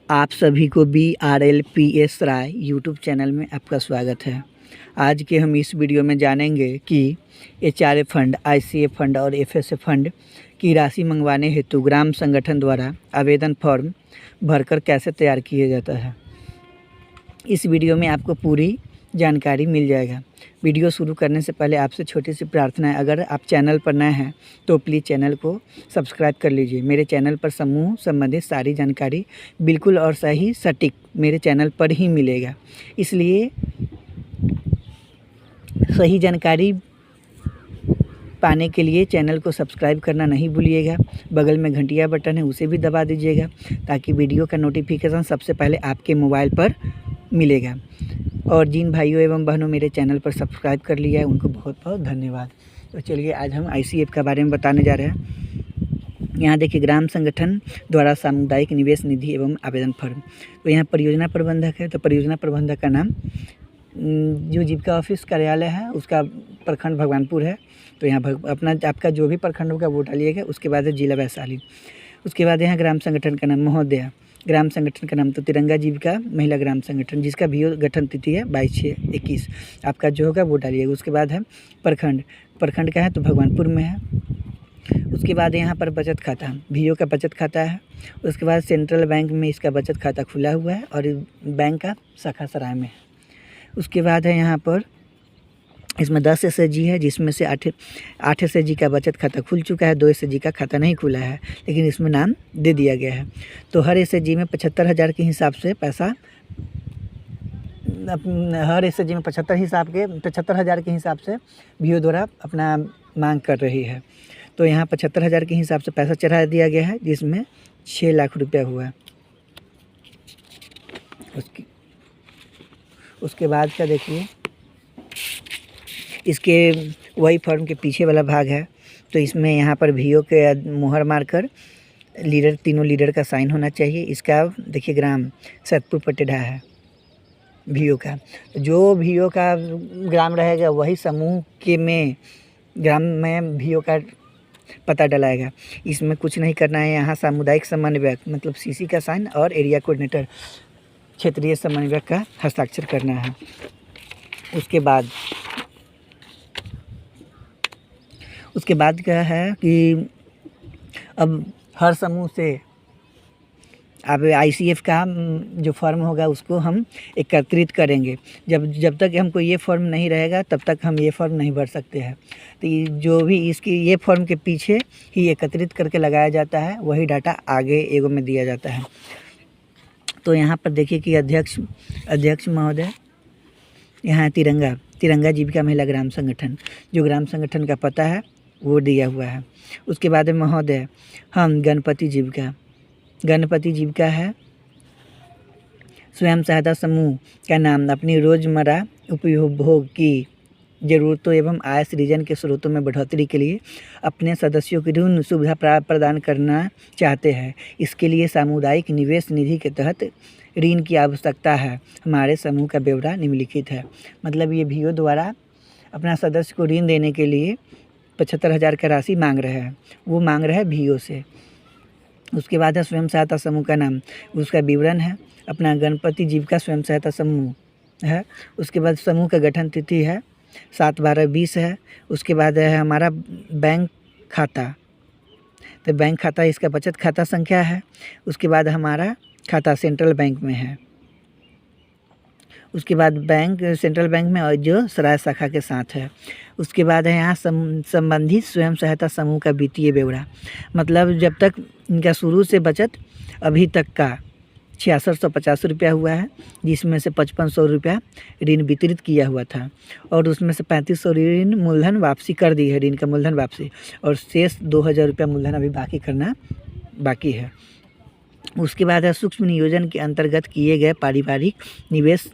आप सभी को BRLPS राय यूट्यूब चैनल में आपका स्वागत है। आज के हम इस वीडियो में जानेंगे कि HRA फंड, ICA फंड और FSA फंड की राशि मंगवाने हेतु ग्राम संगठन द्वारा आवेदन फॉर्म भरकर कैसे तैयार किया जाता है। इस वीडियो में आपको पूरी जानकारी मिल जाएगा। वीडियो शुरू करने से पहले आपसे छोटी सी प्रार्थना है, अगर आप चैनल पर नए हैं तो प्लीज़ चैनल को सब्सक्राइब कर लीजिए। मेरे चैनल पर समूह संबंधित सारी जानकारी बिल्कुल और सही सटीक मेरे चैनल पर ही मिलेगा, इसलिए सही जानकारी पाने के लिए चैनल को सब्सक्राइब करना नहीं भूलिएगा। बगल में घंटिया बटन है, उसे भी दबा दीजिएगा ताकि वीडियो का नोटिफिकेशन सबसे पहले आपके मोबाइल पर मिलेगा। और जिन भाइयों एवं बहनों मेरे चैनल पर सब्सक्राइब कर लिया है उनको बहुत बहुत धन्यवाद। तो चलिए आज हम ICF के बारे में बताने जा रहे हैं। यहाँ देखिए, ग्राम संगठन द्वारा सामुदायिक निवेश निधि एवं आवेदन फॉर्म। तो यहाँ परियोजना प्रबंधक है, तो परियोजना प्रबंधक का नाम जो जीविका ऑफिस कार्यालय है उसका प्रखंड भगवानपुर है। तो यहाँ अपना आपका जो भी प्रखंड होगा वो डालिएगा। उसके बाद है जिला वैशाली। उसके बाद यहाँ ग्राम संगठन का नाम महोदया। ग्राम संगठन का नाम तो तिरंगा जीविका महिला ग्राम संगठन, जिसका भी गठन तिथि है 22/6/21। आपका जो होगा वो डालिएगा। उसके बाद है प्रखंड का है तो भगवानपुर में है। उसके बाद यहाँ पर बचत खाता, VO का बचत खाता है। उसके बाद सेंट्रल बैंक में इसका बचत खाता खुला हुआ है और बैंक का शाखा सराय में है। उसके बाद है यहाँ पर इसमें 10 SHG है, जिसमें से 8 SHG का बचत खाता खुल चुका है, 2 SHG का खाता नहीं खुला है, लेकिन इसमें नाम दे दिया गया है। तो हर SHG में 75,000 के हिसाब से पैसा, हर SHG में 75,000 के हिसाब से VO द्वारा अपना मांग कर रही है। तो यहाँ 75,000 के हिसाब से पैसा चढ़ा दिया गया है, जिसमें 6 लाख रुपया हुआ। उसके बाद का देखिए, इसके वही फॉर्म के पीछे वाला भाग है। तो इसमें यहाँ पर VO के मुहर मारकर तीनों लीडर का साइन होना चाहिए। इसका देखिए ग्राम सतपुर पटेढ़ा है VO का। जो VO का ग्राम रहेगा वही समूह के में ग्राम में VO का पता डलाएगा। इसमें कुछ नहीं करना है। यहाँ सामुदायिक समन्वयक मतलब CC का साइन और एरिया कोऑर्डिनेटर क्षेत्रीय समन्वयक का हस्ताक्षर करना है। उसके बाद क्या है कि अब हर समूह से अब ICF का जो फॉर्म होगा उसको हम एकत्रित करेंगे। जब तक हमको ये फॉर्म नहीं रहेगा तब तक हम ये फॉर्म नहीं भर सकते हैं। तो जो भी इसकी ये फॉर्म के पीछे ही एकत्रित करके लगाया जाता है, वही डाटा आगे एगो में दिया जाता है। तो यहाँ पर देखिए कि अध्यक्ष महोदय यहाँ तिरंगा जीविका महिला ग्राम संगठन, जो ग्राम संगठन का पता है वो दिया हुआ है। उसके बाद महोदय हम गणपति जीविका है। स्वयं सहायता समूह का नाम अपनी रोज़मर्रा उपभोग की ज़रूरतों एवं आय सृजन के स्रोतों में बढ़ोतरी के लिए अपने सदस्यों की ऋण सुविधा प्रदान करना चाहते हैं। इसके लिए सामुदायिक निवेश निधि के तहत ऋण की आवश्यकता है। हमारे समूह का ब्यौरा निम्नलिखित है। मतलब ये VO द्वारा अपना सदस्य को ऋण देने के लिए 75,000 का राशि मांग रहे हैं, वो मांग रहे हैं VO से। उसके बाद है स्वयं सहायता समूह का नाम, उसका विवरण है अपना गणपति जीविका स्वयं सहायता समूह है। उसके बाद समूह का गठन तिथि है 7/12/20 है। उसके बाद है हमारा बैंक खाता, तो बैंक खाता इसका बचत खाता संख्या है। उसके बाद हमारा खाता सेंट्रल बैंक में है। उसके बाद सेंट्रल बैंक में और जो सराय शाखा के साथ है। उसके बाद है यहाँ संबंधित स्वयं सहायता समूह का वित्तीय ब्यौरा, मतलब जब तक इनका शुरू से बचत अभी तक का 6650 रुपया हुआ है, जिसमें से 5500 रुपया ऋण वितरित किया हुआ था और उसमें से 3500 ऋण मूलधन वापसी कर दी है, ऋण का मूलधन वापसी, और शेष 2000 रुपया मूलधन अभी बाकी करना बाकी है। उसके बाद है सूक्ष्म नियोजन के अंतर्गत किए गए पारिवारिक निवेश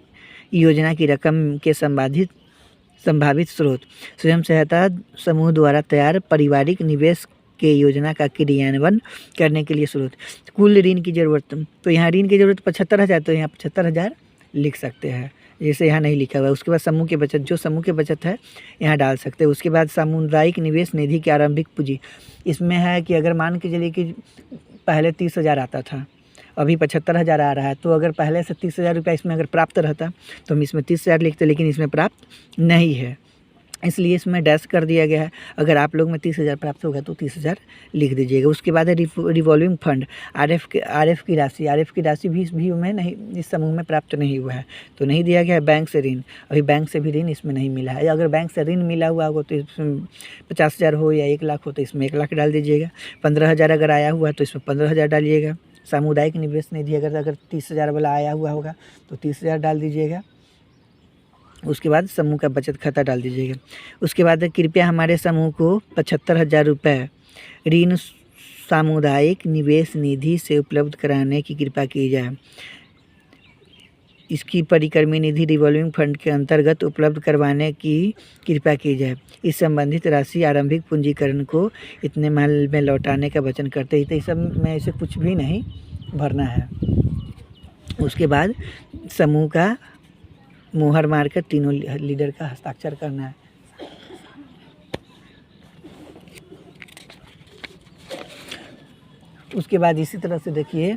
योजना की रकम के संभावित स्रोत, स्वयं सहायता समूह द्वारा तैयार पारिवारिक निवेश के योजना का क्रियान्वयन करने के लिए स्रोत, कुल ऋण की ज़रूरत। तो यहाँ ऋण की ज़रूरत 75,000, तो यहाँ 75,000 लिख सकते हैं, जैसे यहाँ नहीं लिखा हुआ है। उसके बाद समूह की बचत, जो समूह की बचत है यहाँ डाल सकते हैं। उसके बाद सामुदायिक निवेश निधि की आरंभिक पूंजी, इसमें है कि अगर मान के चलिए कि पहले 30,000 आता था अभी 75,000 आ रहा है, तो अगर पहले से 30,000 रुपया इसमें अगर प्राप्त रहता तो हम इसमें 30,000 लिखते, लेकिन इसमें प्राप्त नहीं है, इसलिए इसमें डैश कर दिया गया है। अगर आप लोग में 30,000 प्राप्त होगा तो 30,000 लिख दीजिएगा। उसके बाद है रिवॉल्विंग फंड, आरएफ की राशि भी इस व्यू में नहीं, इस समूह में प्राप्त नहीं हुआ है, तो नहीं दिया गया है। बैंक से ऋण, अभी बैंक से भी ऋण इसमें नहीं मिला है। अगर बैंक से ऋण मिला हुआ होगा तो इसमें 50,000 हो या 1 लाख हो तो इसमें 1 लाख डाल दीजिएगा। 15,000 अगर आया हुआ तो इसमें 15,000 डालिएगा। सामुदायिक निवेश निधि अगर 30,000 वाला आया हुआ होगा तो 30,000 डाल दीजिएगा। उसके बाद समूह का बचत खाता डाल दीजिएगा। उसके बाद कृपया हमारे समूह को 75,000 रुपये ऋण सामुदायिक निवेश निधि से उपलब्ध कराने की कृपा की जाए। इसकी परिक्रमी निधि रिवॉल्विंग फंड के अंतर्गत उपलब्ध करवाने की कृपा की जाए। इस संबंधित राशि आरंभिक पूंजीकरण को इतने माल में लौटाने का वचन करते ही, तो इस सब में ऐसे कुछ भी नहीं भरना है। उसके बाद समूह का मुहर मारकर तीनों लीडर का हस्ताक्षर करना है। उसके बाद इसी तरह से देखिए,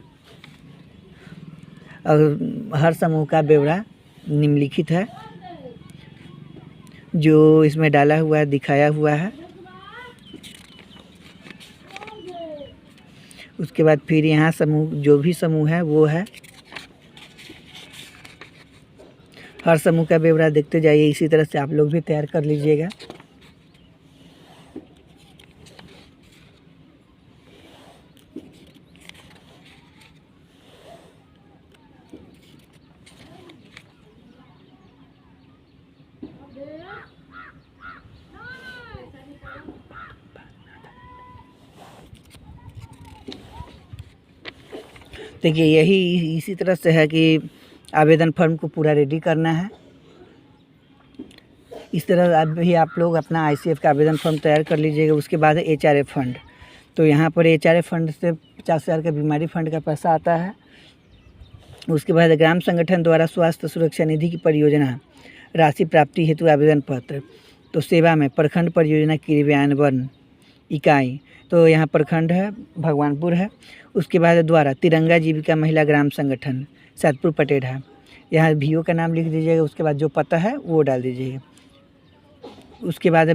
हर समूह का ब्यौरा निम्नलिखित है जो इसमें डाला हुआ है, दिखाया हुआ है। उसके बाद फिर यहाँ समूह, जो भी समूह है वो है, हर समूह का ब्यौरा देखते जाइए। इसी तरह से आप लोग भी तैयार कर लीजिएगा। देखिए, यही इसी तरह से है कि आवेदन फॉर्म को पूरा रेडी करना है। इस तरह आप लोग अपना आईसीएफ का आवेदन फॉर्म तैयार कर लीजिएगा। उसके बाद है एचआरएफ फंड, तो यहाँ पर एचआरएफ फंड से 50,000 का बीमारी फंड का पैसा आता है। उसके बाद ग्राम संगठन द्वारा स्वास्थ्य सुरक्षा निधि की परियोजना राशि प्राप्ति हेतु आवेदन पत्र, तो सेवा में प्रखंड परियोजना क्रियान्वयन इकाई, तो यहाँ प्रखंड है भगवानपुर है। उसके बाद द्वारा तिरंगा जीविका महिला ग्राम संगठन सैदपुर पटेल है, यहाँ VO का नाम लिख दीजिएगा। उसके बाद जो पता है वो डाल दीजिएगा। उसके बाद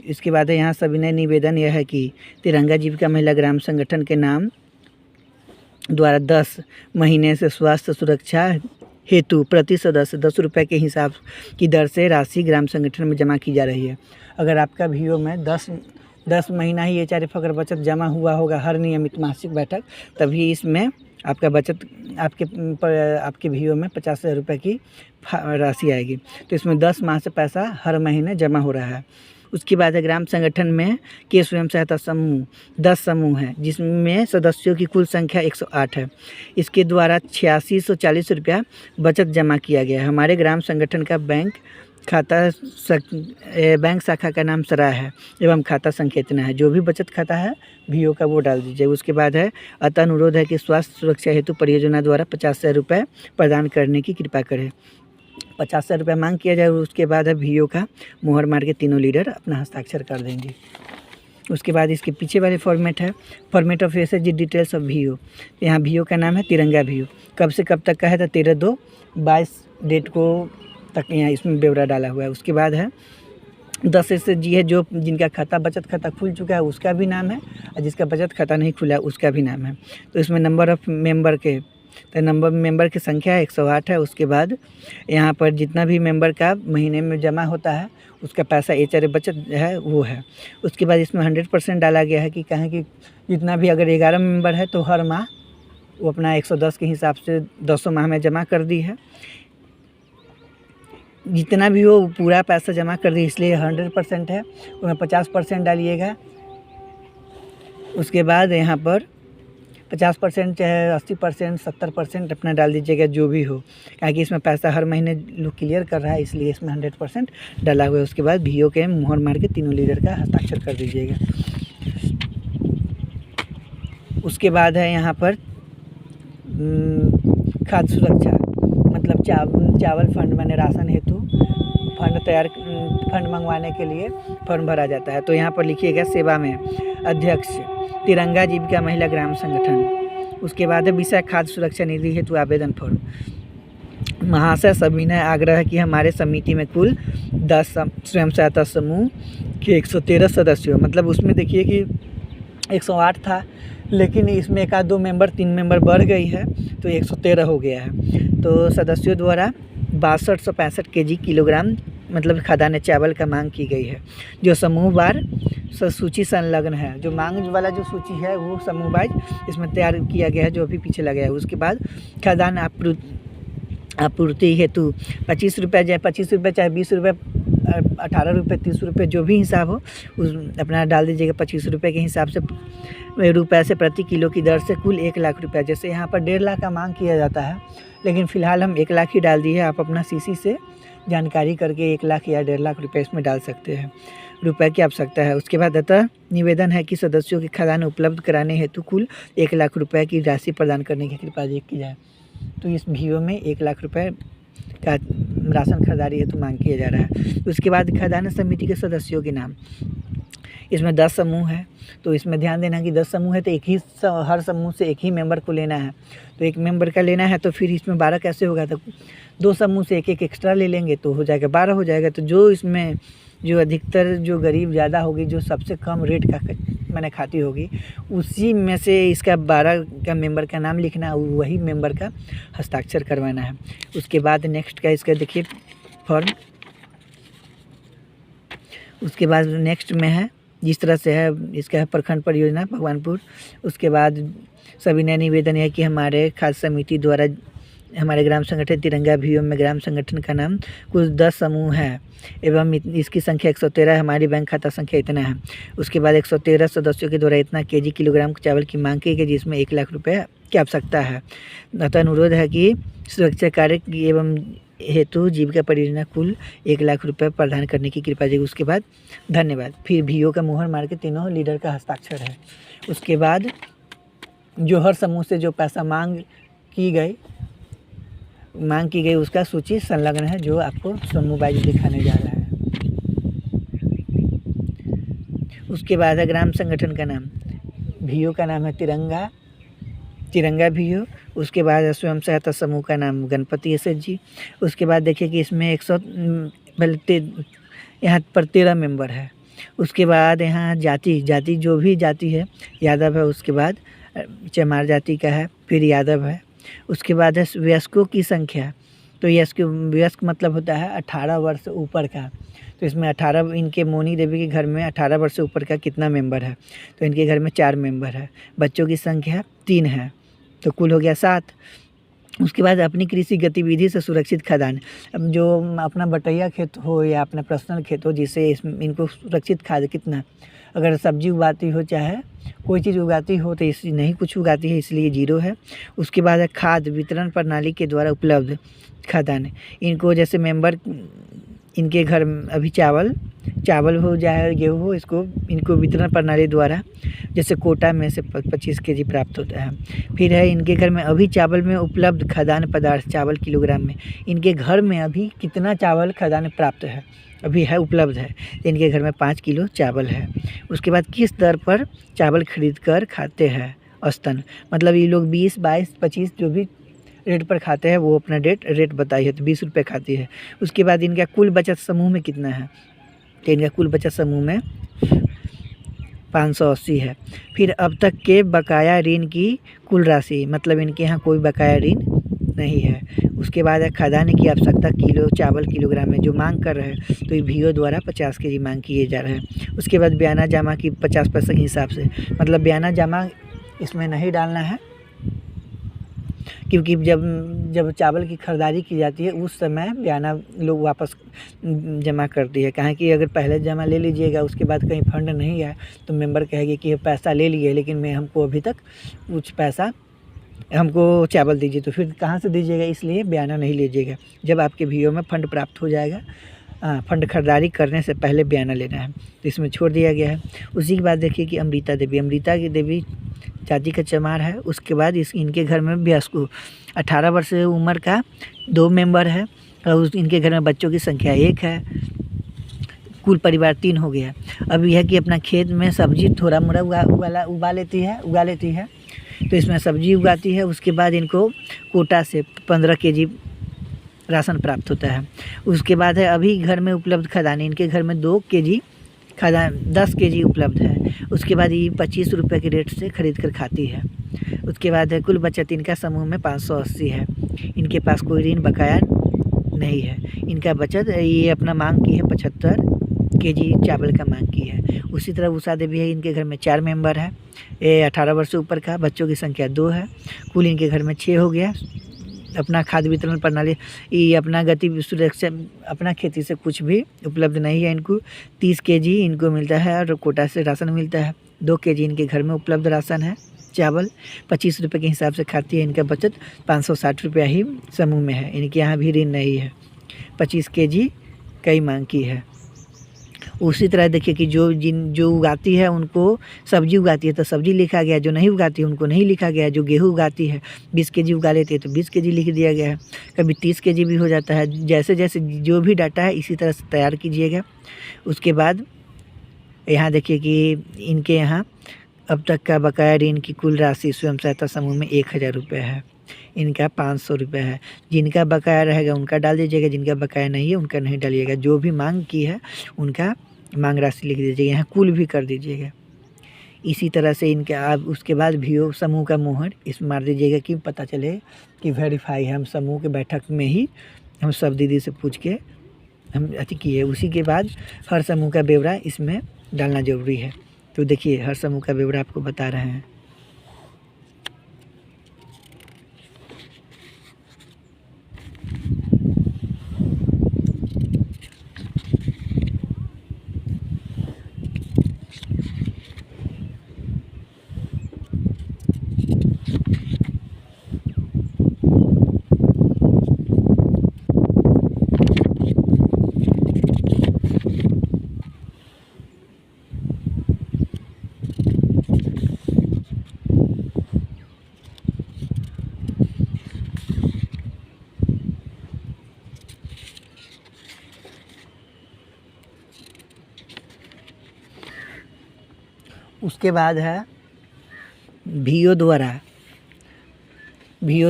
इसके बाद यहाँ सविनय निवेदन यह है कि तिरंगा जीविका महिला ग्राम संगठन के नाम द्वारा 10 महीने से स्वास्थ्य सुरक्षा हेतु प्रति सदस्य 10 रुपये के हिसाब की दर से राशि ग्राम संगठन में जमा की जा रही है। अगर आपका VO में 10 महीना ही एचआरएफ अगर बचत जमा हुआ होगा हर नियमित मासिक बैठक, तभी इसमें आपका बचत आपके VO में 50,000 रुपये की राशि आएगी। तो इसमें 10 माह से पैसा हर महीने जमा हो रहा है। उसके बाद ग्राम संगठन में के स्वयं सहायता समूह 10 समूह हैं, जिसमें सदस्यों की कुल संख्या 108 है। इसके द्वारा 8640 रुपया बचत जमा किया गया है। हमारे ग्राम संगठन का बैंक शाखा का नाम सराय है एवं खाता संख्या इतना है। जो भी बचत खाता है VO का वो डाल दीजिए। उसके बाद है अतः अनुरोध है कि स्वास्थ्य सुरक्षा हेतु परियोजना द्वारा 50,000 रुपये प्रदान करने की कृपा करें। 50,000 रुपये मांग किया जाए। उसके बाद है VO का मुहर मार के तीनों लीडर अपना हस्ताक्षर कर देंगे। उसके बाद इसके पीछे वाले फॉर्मेट है format of SHG details of VO। यहाँ VO का नाम है तिरंगा VO, कब से कब तक का है तो 13/2/22 डेट को तक यहाँ इसमें ब्यौरा डाला हुआ है। उसके बाद है 10 एसएचजी है, जो जिनका खाता बचत खाता खुल चुका है उसका भी नाम है, और जिसका बचत खाता नहीं खुला उसका भी नाम है। तो इसमें नंबर ऑफ मेंबर के मेंबर की संख्या 108 है। उसके बाद यहाँ पर जितना भी मेंबर का महीने में जमा होता है उसका पैसा एचआरएफ बचत है वो है। उसके बाद इसमें 100% डाला गया है कि कहें कि जितना भी अगर 11 मेंबर है तो हर माह वो अपना 110 के हिसाब से 200 माह में जमा कर दी है। जितना भी हो पूरा पैसा जमा कर दी, इसलिए 100% है, उसमें 50% डालिएगा। उसके बाद यहाँ पर 50% चाहे 80% 70% अपना डाल दीजिएगा, जो भी हो, क्योंकि इसमें पैसा हर महीने लोग क्लियर कर रहा है, इसलिए इसमें 100% डाला हुआ है। उसके बाद VO के मुहर मार के तीनों लीडर का हस्ताक्षर कर दीजिएगा। उसके बाद है यहाँ पर खाद्य सुरक्षा मतलब चावल फंड मैंने राशन हेतु फंड मंगवाने के लिए फॉर्म भरा जाता है। तो यहाँ पर लिखिएगा सेवा में अध्यक्ष तिरंगा जीविका महिला ग्राम संगठन, उसके बाद है विषय खाद्य सुरक्षा निधि हेतु आवेदन फॉर्म। महाशय सविनय आग्रह है कि हमारे समिति में कुल 10 स्वयं सहायता समूह के 113 सदस्य हो। मतलब उसमें देखिए कि 108 था, लेकिन इसमें एक आध 2 मेंबर 3 मेंबर बढ़ गई है तो 113 हो गया है। तो सदस्यों द्वारा 6265 kg किलोग्राम मतलब खाद्यान्न चावल का मांग की गई है, जो समूह वार सूची संलग्न है। जो मांग वाला जो सूची है वो समूह वाइज इसमें तैयार किया गया है, जो अभी पीछे लगा है। उसके बाद खाद्यान्न आपूर्ति हेतु 25 रुपये चाहे 20 रुपये 18 रुपये 30 रुपये जो भी हिसाब हो उस अपना डाल दीजिएगा। 25 रुपये के हिसाब से प्रति किलो की दर से कुल 1 लाख रुपया। जैसे यहाँ पर 1.5 लाख का मांग किया जाता है, लेकिन फ़िलहाल हम 1 लाख ही डाल दिए। आप अपना सीसी से जानकारी करके 1 लाख या 1.5 लाख रुपये इसमें डाल सकते हैं, रुपये की आवश्यकता है। उसके बाद अतः निवेदन है कि सदस्यों के खाद्यान्न उपलब्ध कराने हेतु कुल 1 लाख रुपये की राशि प्रदान करने की कृपा की जाए। तो इस वीडियो में 1 लाख रुपये का राशन खरीदारी हेतु मांग किया जा रहा है। उसके बाद खाद्यान्न समिति के सदस्यों के नाम, इसमें 10 समूह है। तो इसमें ध्यान देना कि 10 समूह है तो हर समूह से एक ही मेंबर को लेना है। तो एक मेंबर का लेना है तो फिर इसमें 12 कैसे होगा, तो 2 समूह से एक एक्स्ट्रा ले लेंगे तो हो जाएगा 12 हो जाएगा। तो जो इसमें जो अधिकतर जो गरीब ज़्यादा होगी, जो सबसे कम रेट का मैंने खाती होगी, उसी में से इसका 12 का मेंबर का नाम लिखना, वही मेंबर का हस्ताक्षर करवाना है। उसके बाद नेक्स्ट का इसका देखिए फॉर्म। उसके बाद नेक्स्ट में है जिस तरह से है इसका है प्रखंड परियोजना भगवानपुर। उसके बाद सविनय निवेदन है कि हमारे खाद्य समिति द्वारा हमारे ग्राम संगठन तिरंगा अभियान में ग्राम संगठन का नाम कुल 10 समूह है एवं इसकी संख्या 113, हमारी बैंक खाता संख्या इतना है। उसके बाद 113 सदस्यों के द्वारा इतना केजी किलोग्राम चावल की मांग की गई, जिसमें 1 लाख रुपये की आवश्यकता है। अतः अनुरोध है कि सुरक्षा कार्य एवं हेतु जीविका परियोजना कुल 1 लाख रुपये प्रदान करने की कृपा जी। उसके बाद धन्यवाद। फिर VO का मुहर मार के तीनों लीडर का हस्ताक्षर है। उसके बाद जो हर समूह से जो पैसा मांग की गई उसका सूची संलग्न है, जो आपको समूह वाइज दिखाने जा रहा है। उसके बाद है ग्राम संगठन का नाम, VO का नाम है तिरंगा VO। उसके बाद स्वयं सहायता समूह का नाम गणपति SHG। उसके बाद देखिए कि इसमें यहाँ पर 13 मेंबर है। उसके बाद यहाँ जाति जो भी जाति है यादव है। उसके बाद चमार जाति का है, फिर यादव है। उसके बाद है वयस्कों की संख्या। तो वयस्क मतलब होता है 18 वर्ष से ऊपर का। तो इसमें 18 इनके मोनी देवी के घर में 18 वर्ष से ऊपर का कितना मेंबर है, तो इनके घर में 4 मेंबर है। बच्चों की संख्या 3 है, तो कुल हो गया 7। उसके बाद अपनी कृषि गतिविधि से सुरक्षित खाद्यान्न। अब जो अपना बटैया खेत हो या अपना पर्सनल खेत हो, जिससे इनको सुरक्षित खाद्य कितना, अगर सब्जी उगाती हो चाहे कोई चीज़ उगाती हो तो इसी नहीं कुछ उगाती है, इसलिए 0 है। उसके बाद है खाद्य वितरण प्रणाली के द्वारा उपलब्ध खाद्यान्न। इनको जैसे मेंबर इनके घर अभी चावल हो चाहे गेहूँ हो, इनको वितरण प्रणाली द्वारा जैसे कोटा में से 25 केजी प्राप्त होता है। फिर है इनके घर में अभी चावल में उपलब्ध खाद्यान्न पदार्थ चावल किलोग्राम में। इनके घर में अभी कितना चावल खाद्यान्न प्राप्त है, अभी है उपलब्ध है, इनके घर में 5 किलो चावल है। उसके बाद किस दर पर चावल खरीद कर खाते हैं औसतन, मतलब ये लोग 20, 22, 25 जो भी रेट पर खाते हैं वो अपना रेट बताइए, तो 20 रुपये खाती है। उसके बाद इनका कुल बचत समूह में कितना है, तो इनका कुल बचत समूह में 580 है। फिर अब तक के बकाया ऋण की कुल राशि, मतलब इनके यहाँ कोई बकाया ऋण नहीं है। उसके बाद है खाद्यान्न की आवश्यकता चावल किलोग्राम में जो मांग कर रहे हैं, तो ये VO द्वारा 50 केजी मांग किए जा रहे हैं। उसके बाद बयाना जमा की 50 पैसे के हिसाब से, मतलब बयाना जमा इसमें नहीं डालना है, क्योंकि जब चावल की खरीदारी की जाती है उस समय बयाना लोग वापस जमा करती है। कहें कि अगर पहले जमा ले लीजिएगा, उसके बाद कहीं फंड नहीं आया तो मेंबर कहेगी कि पैसा ले लिए लेकिन हमको अभी तक कुछ पैसा हमको चावल दीजिए, तो फिर कहाँ से दीजिएगा, इसलिए बयाना नहीं लीजिएगा। जब आपके VO में फंड प्राप्त हो जाएगा, फंड खरीदारी करने से पहले बयाना लेना है, तो इसमें छोड़ दिया गया है। उसी के बाद देखिए कि अमृता देवी जाति का चमार है। उसके बाद इनके घर में वयस्क 18 वर्ष उम्र का 2 मेंबर है, और इनके घर में बच्चों की संख्या 1 है। कुल परिवार 3 हो गया। अब यह कि अपना खेत में सब्जी थोड़ा मोड़ा उगा लेती है। तो इसमें सब्जी उगाती है। उसके बाद इनको कोटा से 15 केजी राशन प्राप्त होता है। उसके बाद है अभी घर में उपलब्ध खदान, इनके घर में 2 केजी खदान 10 केजी उपलब्ध है। उसके बाद ये 25 रुपये के रेट से खरीद कर खाती है। उसके बाद है कुल बचत इनका समूह में 580 है। इनके पास कोई ऋण बकाया नहीं है। इनका बचत ये अपना मांग की है 75 केजी चावल का मांग की है। उसी तरह उषा देवी है, इनके घर में 4 मेंबर है। ये 18 वर्ष से ऊपर का, बच्चों की संख्या 2 है। कुल इनके घर में 6 हो गया। अपना खाद्य वितरण प्रणाली, ये अपना गति सुरक्षा, अपना खेती से कुछ भी उपलब्ध नहीं है। इनको 30 केजी इनको मिलता है और कोटा से राशन मिलता है। 2 केजी इनके घर में उपलब्ध राशन है। चावल 25 रुपये के हिसाब से खाती है। इनका बचत 560 रुपया ही समूह में है। इनके यहाँ भी ऋण नहीं है। 25 केजी कई मांग की है। उसी तरह देखिए कि जो उगाती है उनको सब्जी उगाती है तो सब्जी लिखा गया, जो नहीं उगाती है उनको नहीं लिखा गया। जो गेहूँ उगाती है 20 केजी उगा लेती है तो 20 केजी लिख दिया गया है। कभी 30 केजी भी हो जाता है। जैसे जैसे जो भी डाटा है इसी तरह से तैयार कीजिएगा। उसके बाद यहाँ देखिए कि इनके यहाँ अब तक का बकाया ऋण की कुल राशि स्वयं सहायता समूह में 1000 रुपये है। इनका 500 रुपये है। जिनका बकाया रहेगा उनका डाल दीजिएगा, जिनका बकाया नहीं है उनका नहीं डालिएगा। जो भी मांग की है उनका मांग राशि लिख दीजिएगा, यहाँ कुल भी कर दीजिएगा। इसी तरह से इनके आप उसके बाद VO समूह का मोहर इस मार दीजिएगा कि पता चले कि वेरीफाई है। हम समूह के बैठक में ही हम सब दीदी से पूछ के हम अति किए। उसी के बाद हर समूह का ब्यौरा इसमें डालना ज़रूरी है। तो देखिए हर समूह का ब्यौरा आपको बता रहे हैं। उसके बाद है VO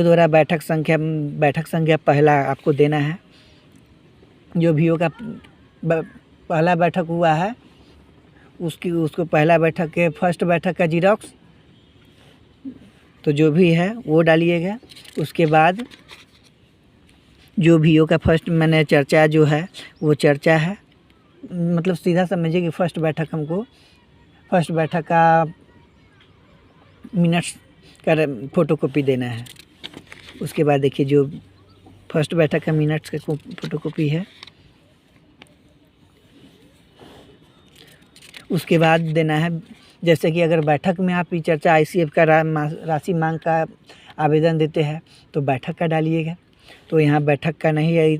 द्वारा बैठक संख्या पहला आपको देना है। जो VO का पहला बैठक हुआ है उसको पहला बैठक के फर्स्ट बैठक का जीरोक्स तो जो भी है वो डालिएगा। उसके बाद जो VO का फर्स्ट मैंने चर्चा जो है वो चर्चा है, मतलब सीधा समझिए कि फर्स्ट बैठक का मिनट्स का फ़ोटोकॉपी देना है। उसके बाद देखिए जो फर्स्ट बैठक का मिनट्स का फ़ोटोकॉपी है उसके बाद देना है। जैसे कि अगर बैठक में आप चर्चा ICF का राशि मांग का आवेदन देते हैं तो बैठक का डालिएगा। तो यहाँ बैठक का नहीं है,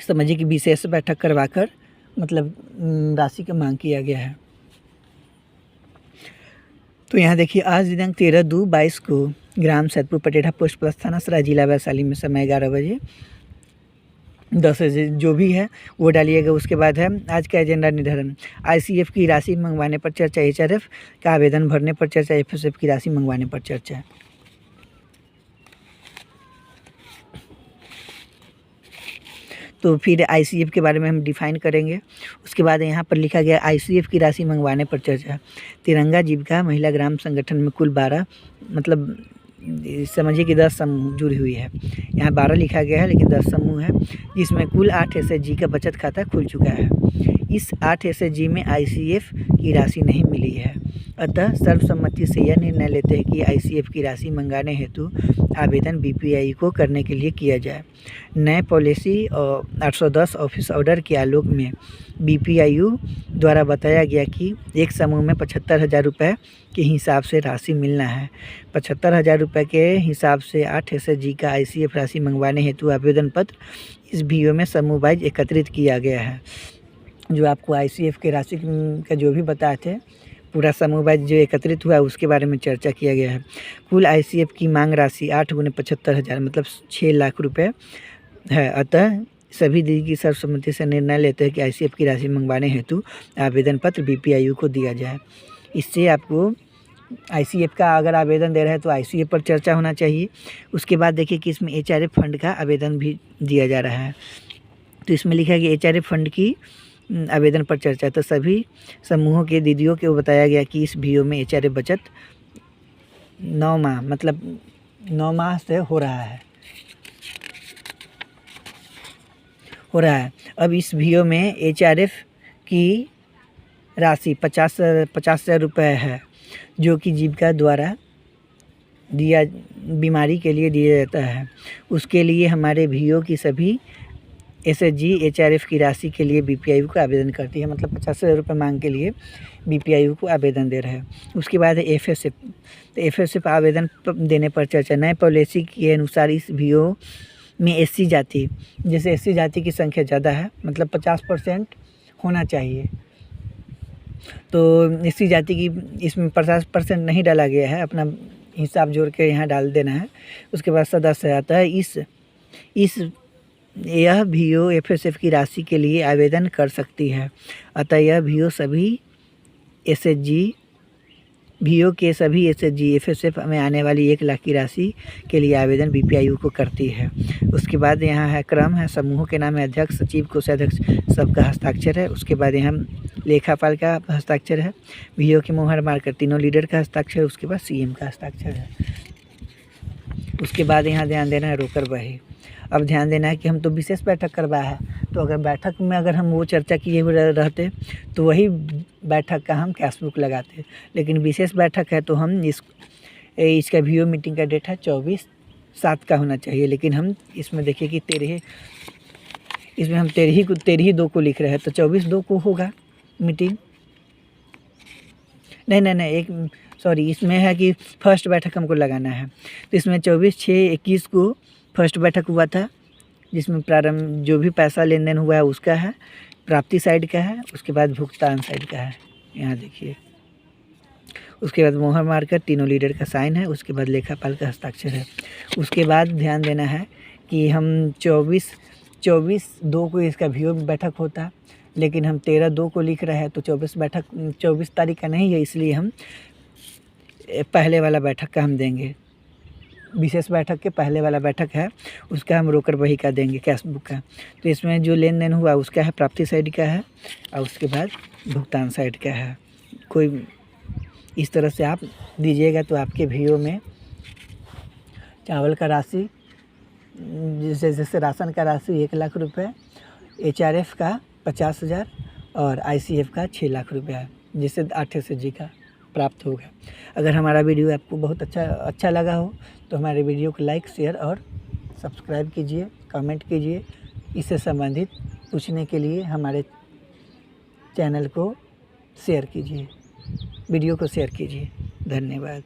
समझिए कि विशेष बैठक करवाकर मतलब राशि का मांग किया गया है। तो यहाँ देखिए आज दिनांक 13/2/22 को ग्राम सैदपुर पटेढ़ा पोस्ट प्लस थाना सराय जिला वैशाली में समय 11 बजे 10 बजे जो भी है वो डालिएगा। उसके बाद है आज का एजेंडा निर्धारण, ICF की राशि मंगवाने पर चर्चा, HRF का आवेदन भरने पर चर्चा, FSF की राशि मंगवाने पर चर्चा। तो फिर ICF के बारे में हम डिफाइन करेंगे। उसके बाद यहाँ पर लिखा गया ICF की राशि मंगवाने पर चर्चा। तिरंगा जीविका महिला ग्राम संगठन में कुल 12 मतलब समझिए कि 10 समूह जुड़ी हुई है। यहाँ 12 लिखा गया है लेकिन 10 समूह है, जिसमें कुल 8 SHG का बचत खाता खुल चुका है। इस 8 SHG में ICF की राशि नहीं मिली है। अतः सर्वसम्मति से यह निर्णय लेते हैं कि ICF की राशि मंगाने हेतु आवेदन BPI को करने के लिए किया जाए। नए पॉलिसी और 810 ऑफिस ऑर्डर के आलोक में BPIU द्वारा बताया गया कि एक समूह में 75,000 रुपये के हिसाब से राशि मिलना है। 75,000 रुपये के हिसाब से 8 SHG का ICF राशि मंगवाने हेतु आवेदन पत्र इस VO में समूह वाइज एकत्रित किया गया है। जो आपको ICF के राशि का जो भी बताए थे पूरा समूह वाइज जो एकत्रित हुआ उसके बारे में चर्चा किया गया है। कुल ICF की मांग राशि 8 × 75,000 मतलब 6 लाख रुपये है। अतः सभी दीदी की सर्वसम्मति से निर्णय लेते हैं कि ICF की राशि मंगवाने हेतु आवेदन पत्र BPIU को दिया जाए। इससे आपको ICF का अगर आवेदन दे रहे हैं तो ICF पर चर्चा होना चाहिए। उसके बाद देखिए कि इसमें HRF फंड का आवेदन भी दिया जा रहा है। तो इसमें लिखा है कि HRF फंड की आवेदन पर चर्चा। तो सभी समूहों के दीदियों को बताया गया कि इस VO में HRF बचत 9 माह मतलब 9 माह से हो रहा है। अब इस VO में HRF की राशि 50,000 रुपये है, जो कि जीविका द्वारा बीमारी के लिए दिया जाता है। उसके लिए हमारे VO की सभी SHG HRF की राशि के लिए BPIU को आवेदन करती है। मतलब 50,000 रुपये मांग के लिए BPIU को आवेदन दे रहे हैं। उसके बाद FSF। तो FSF आवेदन देने पर चर्चा। नए पॉलिसी के अनुसार इस VO में SC जाति, जैसे SC जाति की संख्या ज़्यादा है, मतलब 50% होना चाहिए। तो SC जाति की इसमें 50% नहीं डाला गया है, अपना हिसाब जोड़ के यहाँ डाल देना है। उसके बाद सदस्य आता है। यह VO FSF की राशि के लिए आवेदन कर सकती है। अतः यह VO के सभी SHG FSF में आने वाली 1 लाख की राशि के लिए आवेदन BPIU को करती है। उसके बाद यहाँ है क्रम है, समूहों के नाम है, अध्यक्ष, सचिव, कोषाध्यक्ष सबका हस्ताक्षर है। उसके बाद यहाँ लेखापाल का हस्ताक्षर है, VO की मुहर मार्कर, तीनों लीडर का हस्ताक्षर, उसके बाद CM का हस्ताक्षर है। उसके बाद यहाँ ध्यान देना है रोकर बही। अब ध्यान देना है कि हम तो विशेष बैठक करवाया है, तो अगर बैठक में अगर हम वो चर्चा किए हुए रहते तो वही बैठक का हम कैशबुक लगाते, लेकिन विशेष बैठक है तो हम इसका VO मीटिंग का डेट है 24/7 का होना चाहिए, लेकिन हम इसमें देखिए कि 13/2 को लिख रहे हैं, तो 24/2 को होगा मीटिंग। नहीं, इसमें है कि फर्स्ट बैठक हमको लगाना है, तो इसमें 24/6/21 को फर्स्ट बैठक हुआ था, जिसमें प्रारंभ जो भी पैसा लेन देन हुआ है उसका है, प्राप्ति साइड का है, उसके बाद भुगतान साइड का है, यहाँ देखिए। उसके बाद मोहर मार्कर, तीनों लीडर का साइन है, उसके बाद लेखापाल का हस्ताक्षर है। उसके बाद ध्यान देना है कि हम 24/2 को इसका VO बैठक होता, लेकिन हम 13/2 को लिख रहे हैं, तो 24 तारीख का नहीं है, इसलिए हम पहले वाला बैठक का हम देंगे। विशेष बैठक के पहले वाला बैठक है, उसका हम रोकर बही का देंगे, कैशबुक का। तो इसमें जो लेन देन हुआ उसका है, प्राप्ति साइड का है, और उसके बाद भुगतान साइड का है। कोई इस तरह से आप दीजिएगा तो आपके VO में चावल का राशि, जैसे राशन का राशि 1 लाख रुपये, HRF का 50,000 और ICF का 6 लाख रुपये है, जिससे 8 SHG का प्राप्त होगा। अगर हमारा वीडियो आपको बहुत अच्छा लगा हो तो हमारे वीडियो को लाइक, शेयर और सब्सक्राइब कीजिए, कमेंट कीजिए। इससे संबंधित पूछने के लिए हमारे चैनल को शेयर कीजिए, वीडियो को शेयर कीजिए। धन्यवाद।